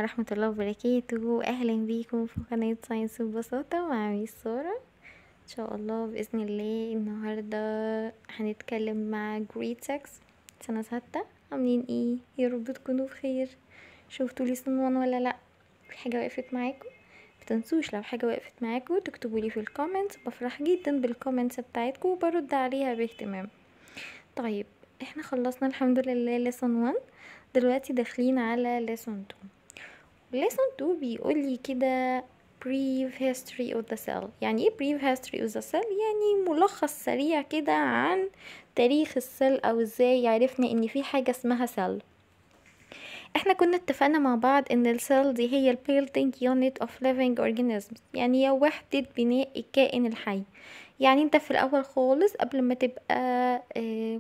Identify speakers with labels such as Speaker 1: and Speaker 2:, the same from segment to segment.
Speaker 1: ورحمة الله وبركاته. أهلا بيكم في قناة ساينس ببساطة مع ميس سارة. إن شاء الله بإذن الله النهاردة هنتكلم مع جريد 6 سنة 6. عاملين ايه؟ يا رب تكونوا بخير. شفتوا لي سن 1 ولا لأ؟ في حاجة وقفت معاكم؟ متنسوش لو حاجة وقفت معاكم تكتبولي في الكومنتس، بفرح جدا بالكومنتس بتاعتكم وبرد عليها باهتمام. طيب احنا خلصنا الحمد لله lesson 1، دلوقتي داخلين على lesson 2. lesson 2 بيقولي كده brief history of the cell. يعني ايه brief history of the cell؟ يعني ملخص سريع كده عن تاريخ السيل او ازاي عرفنا ان في حاجة اسمها cell. احنا كنا اتفقنا مع بعض ان السيل دي هي building unit of living organisms، يعني هي وحدة بناء الكائن الحي. يعني انت في الاول خالص قبل ما تبقى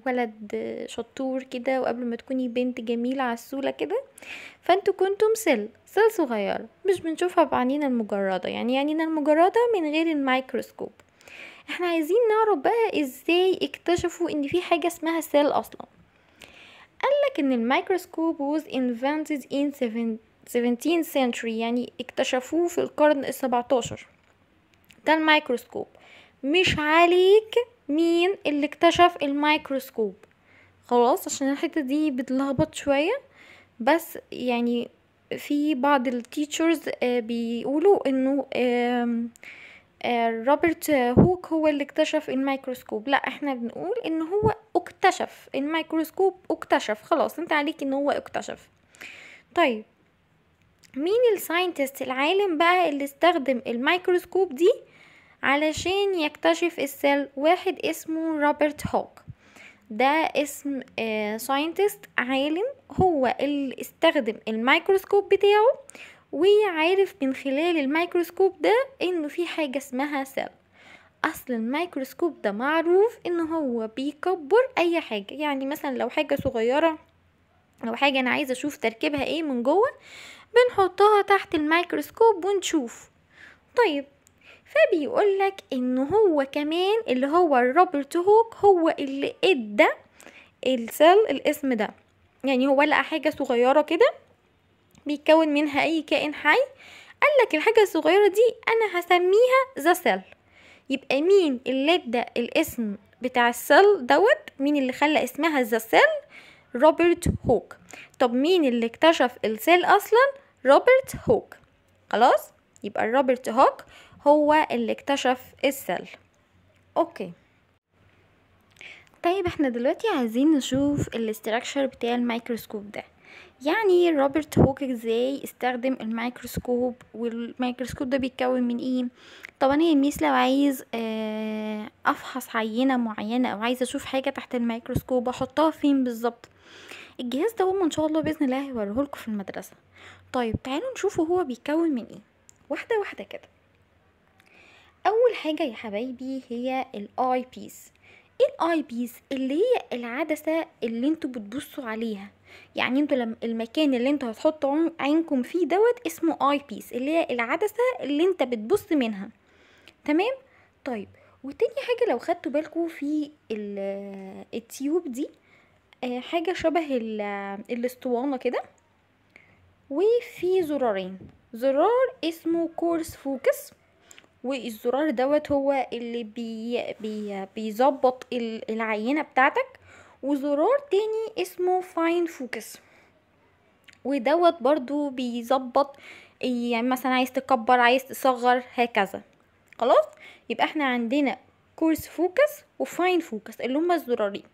Speaker 1: ولد شطور كده، وقبل ما تكوني بنت جميلة عسولة كده، فانتوا كنتم سيل صغيرة مش بنشوفها بعينينا المجردة، يعني عينينا المجردة من غير الميكروسكوب. احنا عايزين نعرف بقى ازاي اكتشفوا ان في حاجة اسمها سيل اصلا. قالك ان الميكروسكوب was invented in 17th century، يعني اكتشفوه في القرن ال17. ده الميكروسكوب. مش عليك مين اللي اكتشف الميكروسكوب، خلاص، عشان الحتة دي بتلخبط شوية. بس يعني في بعض التيتشرز بيقولوا انه روبرت هوك هو اللي اكتشف الميكروسكوب. لا، احنا بنقول ان هو اكتشف الميكروسكوب. اكتشف، خلاص انت عليك ان هو اكتشف. طيب مين الساينتست العالم بقى اللي استخدم الميكروسكوب دي علشان يكتشف السيل؟ واحد اسمه روبرت هوك. ده اسم ساينتست عالم، هو اللي استخدم الميكروسكوب بتاعه وعارف من خلال الميكروسكوب ده انه في حاجة اسمها سيل. اصل الميكروسكوب ده معروف ان هو بيكبر اي حاجة، يعني مثلا لو حاجة صغيرة او حاجة انا عايزة اشوف تركيبها ايه من جوه، بنحطها تحت الميكروسكوب ونشوف. طيب فبيقولك انه هو كمان اللي هو روبرت هوك هو اللي ادى السيل الاسم ده. يعني هو لقى حاجة صغيرة كده بيتكون منها اي كائن حي، قالك الحاجة الصغيرة دي انا هسميها ذا سيل. يبقى مين اللي ادى الاسم بتاع السيل دوت؟ مين اللي خلى اسمها ذا سيل؟ روبرت هوك. طب مين اللي اكتشف السيل اصلا؟ روبرت هوك. خلاص، يبقى روبرت هوك هو اللي اكتشف السيل. اوكي، طيب احنا دلوقتي عايزين نشوف الاستراكشر بتاع الميكروسكوب ده. يعني روبرت هوك ازاي استخدم الميكروسكوب، والميكروسكوب ده بيتكون من ايه؟ طبعا يا ميس لو عايز افحص عينة معينة او عايزة اشوف حاجة تحت الميكروسكوب احطها فين بالظبط؟ الجهاز ده هم ان شاء الله باذن الله هيوريهولكوا في المدرسة. طيب تعالوا نشوفه هو بيتكون من ايه واحدة واحدة كده. اول حاجة يا حبايبي هي الاي بيس. ايه الاي بيس؟ اللي هي العدسة اللي انتوا بتبصوا عليها. يعني انتوا لما المكان اللي انتوا هتحطوا عينكم فيه دوت اسمه اي بيس، اللي هي العدسة اللي انت بتبص منها. تمام. طيب وتاني حاجة لو خدتوا بالكم في التيوب دي، حاجة شبه الاسطوانة كده، وفي زرارين، زرار اسمه كورس فوكس، والزرار دوت هو اللي بيظبط العينة بتاعتك، وزرار تاني اسمه فاين فوكس، ودوت برضو بيظبط يعني مثلا عايز تكبر عايز تصغر هكذا. خلاص، يبقى احنا عندنا كورس فوكس وفاين فوكس اللي هما الزرارين.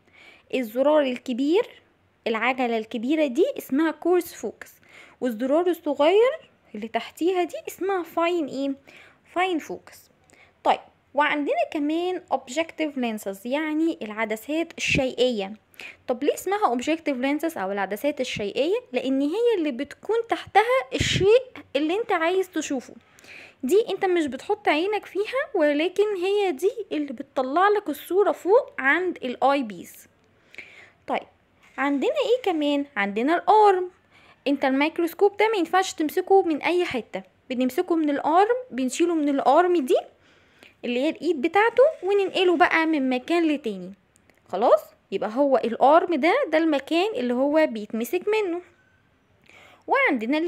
Speaker 1: الزرار الكبير، العجلة الكبيرة دي اسمها كورس فوكس، والزرار الصغير اللي تحتيها دي اسمها فاين ايه؟ فاين فوكس. طيب وعندنا كمان objective lenses، يعني العدسات الشيئية. طب ليه اسمها objective lenses او العدسات الشيئية؟ لان هي اللي بتكون تحتها الشيء اللي انت عايز تشوفه. دي انت مش بتحط عينك فيها، ولكن هي دي اللي بتطلع لك الصورة فوق عند الاي بيس. طيب عندنا ايه كمان؟ عندنا الارم. انت الميكروسكوب ده ما ينفعش تمسكه من اي حتة، بنمسكه من الارم، بنشيله من الارم دي اللي هي الايد بتاعته وننقله بقى من مكان لتاني. خلاص، يبقى هو الارم ده المكان اللي هو بيتمسك منه. وعندنا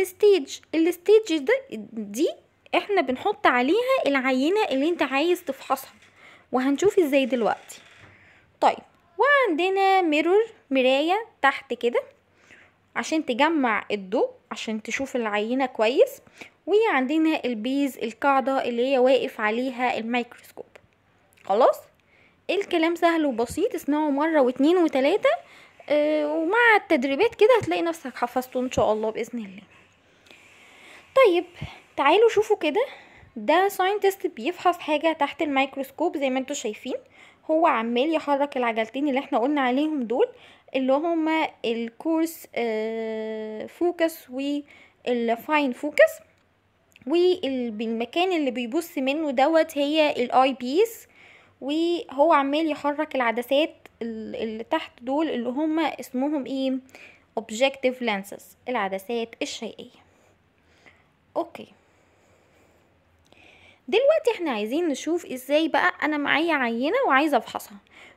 Speaker 1: الستيج دي احنا بنحط عليها العينة اللي انت عايز تفحصها، وهنشوف ازاي دلوقتي. طيب، وعندنا مراية تحت كده عشان تجمع الضوء عشان تشوف العينة كويس. وعندنا البيز، القاعدة اللي هي واقف عليها الميكروسكوب. خلاص، الكلام سهل وبسيط، اسمعوا مرة واتنين وتلاتة، ومع التدريبات كده هتلاقي نفسك حفظته ان شاء الله بإذن الله. طيب تعالوا شوفوا كده، ده ساينتست بيفحص حاجة تحت الميكروسكوب زي ما انتوا شايفين. هو عمال يحرك العجلتين اللي احنا قلنا عليهم دول، اللي هما الكورس فوكس والفاين فوكس. والمكان اللي بيبص منه دوت هي الاي بيس. وهو عمال يحرك العدسات اللي تحت دول اللي هما اسمهم ايه؟ objective lenses، العدسات الشيئية. اوكي، دلوقتي احنا عايزين نشوف ازاي بقى انا معايا عينة وعايزة افحصها.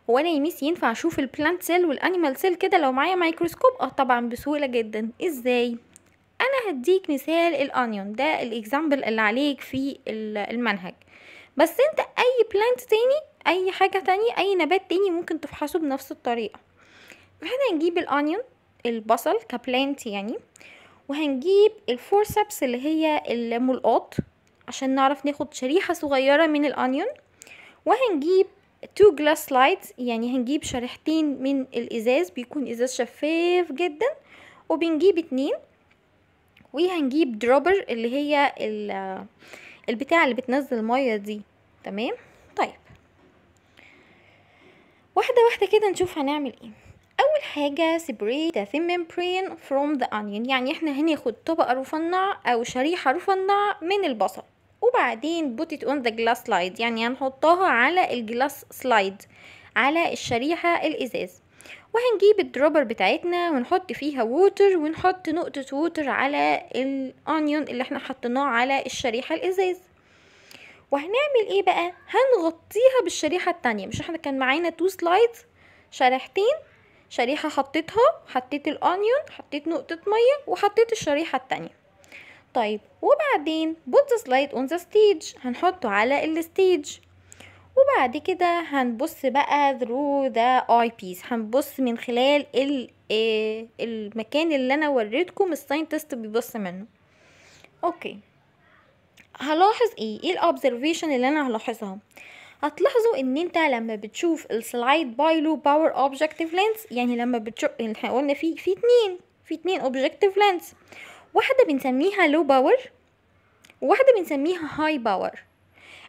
Speaker 1: هو انا يا ميس ينفع اشوف البلانت سيل والانيمال سيل كده لو معايا ميكروسكوب؟ طبعا بسهولة جدا. ازاي؟ انا هديك مثال الانيون ده، الاكزامبل اللي عليك في المنهج. بس انت اي بلانت تاني، اي حاجة تانية، اي نبات تاني ممكن تفحصه بنفس الطريقة. احنا هنجيب الانيون، البصل كبلانت يعني، وهنجيب الفورسبس اللي هي الملقاط عشان نعرف ناخد شريحة صغيرة من الانيون، وهنجيب 2 glass slides، يعني هنجيب شريحتين من الازاز، بيكون ازاز شفاف جدا، وبنجيب 2. وهنجيب دروبر اللي هي البتاع اللي بتنزل المية دي. تمام. طيب، واحدة واحدة كده نشوف هنعمل ايه. اول حاجة separate the thin membrane from the onion، يعني احنا هناخد طبقة رفنعة او شريحة رفنعة من البصل، وبعدين put it on the glass slide، يعني هنحطها على الجلاس سلايد، على الشريحة الازاز. وهنجيب الدروبر بتاعتنا ونحط فيها ووتر، ونحط نقطة ووتر على الانيون اللي احنا حطيناه على الشريحة الازاز. وهنعمل ايه بقى؟ هنغطيها بالشريحة التانية. مش احنا كان معانا 2 سلايدز، شريحتين، شريحة حطيت الانيون، حطيت نقطة مية، وحطيت الشريحة التانية. طيب، وبعدين put the slide on the stage، هنحطه على الستيج. وبعد كده هنبص بقى through the eyepiece، هنبص من خلال المكان اللي انا وريتكم الساينتست بيبص منه. اوكي، هلاحظ ايه الابزرفيشن اللي انا هلاحظها؟ هتلاحظوا ان انت لما بتشوف السلايد باي لو باور اوبجكتيف لينس، يعني لما بتشوف، احنا قلنا في اتنين اوبجكتيف لينس، واحده بنسميها لو باور وواحده بنسميها هاي باور.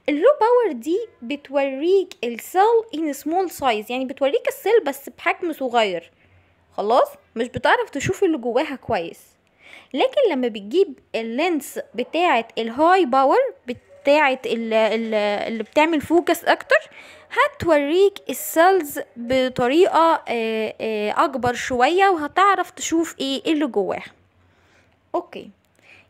Speaker 1: اللو باور دي بتوريك السيل ان سمول سايز، يعني بتوريك السيل بس بحجم صغير، خلاص مش بتعرف تشوف اللي جواها كويس. لكن لما بتجيب اللينس بتاعه الهاي باور، بتاعه اللي بتعمل فوكس اكتر، هتوريك السيلز بطريقه اكبر شويه، وهتعرف تشوف ايه اللي جواها. اوكي،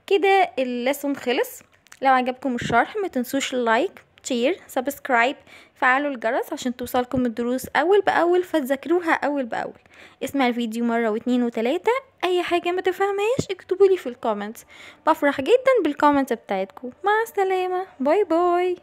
Speaker 1: كده الليسون خلص. لو عجبكم الشرح ما تنسوش اللايك، شير، سبسكرايب، فعلوا الجرس عشان توصلكم الدروس اول باول فتذاكروها اول باول. اسمع الفيديو مرة واتنين وتلاتة. اي حاجة ما تفهمهاش اكتبولي في الكومنتس، بفرح جدا بالكومنتس بتاعتكم. مع السلامة، باي باي.